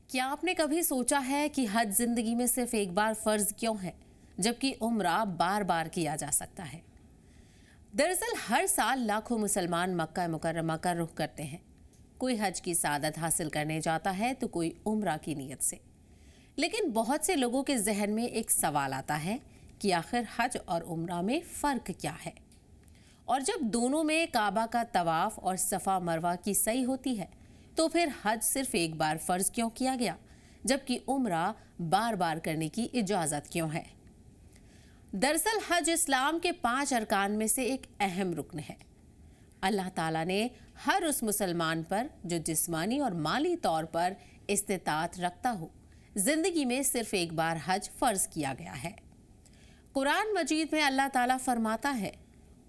क्या आपने कभी सोचा है कि हज जिंदगी में सिर्फ एक बार फर्ज क्यों है, जबकि उम्रा बार बार किया जा सकता है। दरअसल हर साल लाखों मुसलमान मक्का मुकर्रमा का रुख करते हैं। कोई हज की सादत हासिल करने जाता है तो कोई उम्रा की नीयत से। लेकिन बहुत से लोगों के जहन में एक सवाल आता है कि आखिर हज और उम्रा में फ़र्क क्या है, और जब दोनों में काबा का तवाफ और सफ़ा मरवा की सही होती है तो फिर हज सिर्फ एक बार फ़र्ज क्यों किया गया, जबकि उम्रा बार बार करने की इजाज़त क्यों है। दरअसल हज इस्लाम के 5 अरकान में से एक अहम रुकन है। अल्लाह ताला ने हर उस मुसलमान पर जो जिस्मानी और माली तौर पर इस्तिताअत रखता हो, जिंदगी में सिर्फ एक बार हज फर्ज किया गया है। कुरान मजीद में अल्लाह ताला फरमाता है,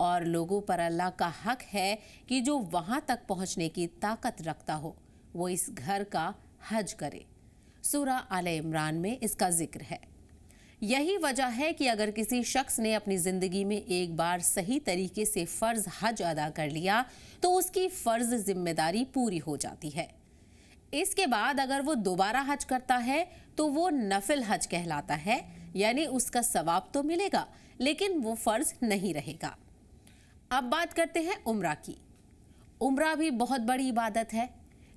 और लोगों पर अल्लाह का हक है कि जो वहां तक पहुंचने की ताकत रखता हो वो इस घर का हज करे। सूरा आले इमरान में इसका जिक्र है। यही वजह है कि अगर किसी शख्स ने अपनी जिंदगी में एक बार सही तरीके से फर्ज हज अदा कर लिया तो उसकी फर्ज जिम्मेदारी पूरी हो जाती है। इसके बाद अगर वो दोबारा हज करता है तो वो नफिल हज कहलाता है, यानी उसका सवाब तो मिलेगा लेकिन वो फर्ज नहीं रहेगा। अब बात करते हैं उम्रा की। उम्रा भी बहुत बड़ी इबादत है,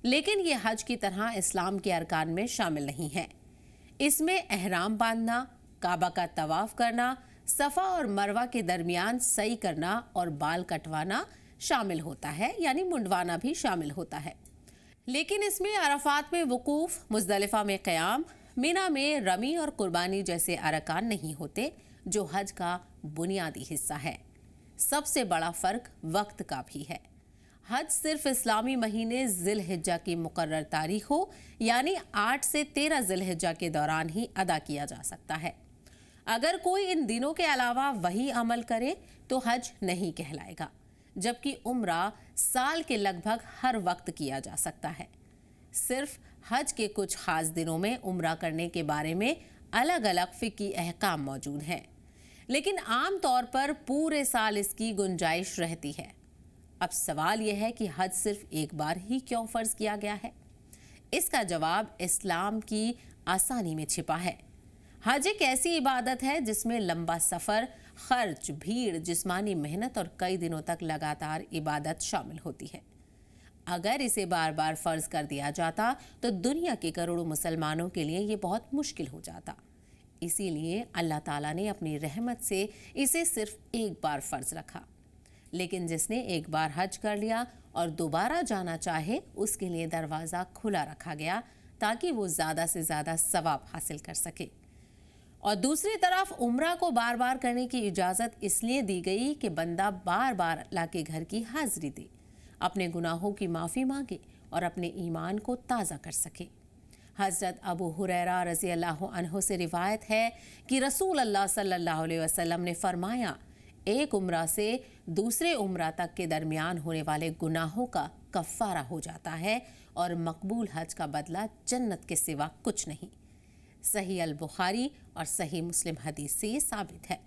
लेकिन ये हज की तरह इस्लाम के अरकान में शामिल नहीं है। इसमें एहराम बांधना, काबा का तवाफ करना, सफ़ा और मरवा के दरमियान सई करना और बाल कटवाना शामिल होता है, यानी मुंडवाना भी शामिल होता है। लेकिन इसमें अरफात में वकूफ़, मुज़दलिफ़ा में क़याम, मिना में रमी और कुर्बानी जैसे अरकान नहीं होते, जो हज का बुनियादी हिस्सा है। सबसे बड़ा फ़र्क वक्त का भी है। हज सिर्फ इस्लामी महीने ज़िलहिज्जा की मुकर्रर तारीख हो, यानी 8 से 13 ज़िलहिज्जा के दौरान ही अदा किया जा सकता है। अगर कोई इन दिनों के अलावा वही अमल करे तो हज नहीं कहलाएगा, जबकि उम्रा साल के लगभग हर वक्त किया जा सकता है। सिर्फ हज के कुछ खास दिनों में उम्रा करने के बारे में अलग अलग फ़िक़ही अहकाम मौजूद हैं, लेकिन आम तौर पर पूरे साल इसकी गुंजाइश रहती है। अब सवाल यह है कि हज सिर्फ एक बार ही क्यों फ़र्ज किया गया है। इसका जवाब इस्लाम की आसानी में छिपा है। हज एक ऐसी इबादत है जिसमें लंबा सफ़र, खर्च, भीड़, जिस्मानी मेहनत और कई दिनों तक लगातार इबादत शामिल होती है। अगर इसे बार बार फ़र्ज कर दिया जाता तो दुनिया के करोड़ों मुसलमानों के लिए ये बहुत मुश्किल हो जाता। इसीलिए अल्लाह ताला ने अपनी रहमत से इसे सिर्फ एक बार फ़र्ज रखा। लेकिन जिसने एक बार हज कर लिया और दोबारा जाना चाहे, उसके लिए दरवाज़ा खुला रखा गया ताकि वो ज़्यादा से ज़्यादा सवाब हासिल कर सके। और दूसरी तरफ उम्रा को बार बार करने की इजाज़त इसलिए दी गई कि बंदा बार बार अल्लाह के घर की हाज़िरी दे, अपने गुनाहों की माफ़ी मांगे और अपने ईमान को ताज़ा कर सके। हज़रत अबू हुरैरा रज़ी अल्लाह अन्हु से रिवायत है कि रसूल अल्लाह सल्लल्लाहु अलैहि वसल्लम ने फरमाया, एक उम्रा से दूसरे उम्रा तक के दरमियान होने वाले गुनाहों का कफ़ारा हो जाता है और मकबूल हज का बदला जन्नत के सिवा कुछ नहीं। सही अल बुखारी और सही मुस्लिम हदीस से ये साबित है।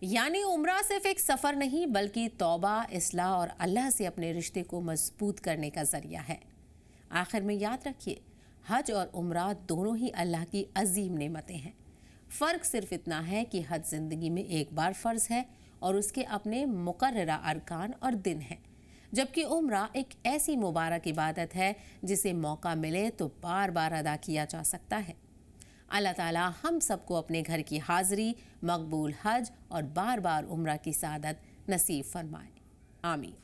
यानी उम्रा सिर्फ एक सफ़र नहीं, बल्कि तौबा, इस्लाह और अल्लाह से अपने रिश्ते को मजबूत करने का ज़रिया है। आखिर में याद रखिए, हज और उम्रा दोनों ही अल्लाह की अजीम नेमतें हैं। फ़र्क सिर्फ इतना है कि हज ज़िंदगी में एक बार फ़र्ज है और उसके अपने मुकर्ररा अरकान और दिन हैं, जबकि उम्रा एक ऐसी मुबारक इबादत है जिसे मौका मिले तो बार बार अदा किया जा सकता है। अल्लाह ताला हम सबको अपने घर की हाज़िरी, मकबूल हज और बार बार उम्रा की सादत नसीब फरमाए। आमीन।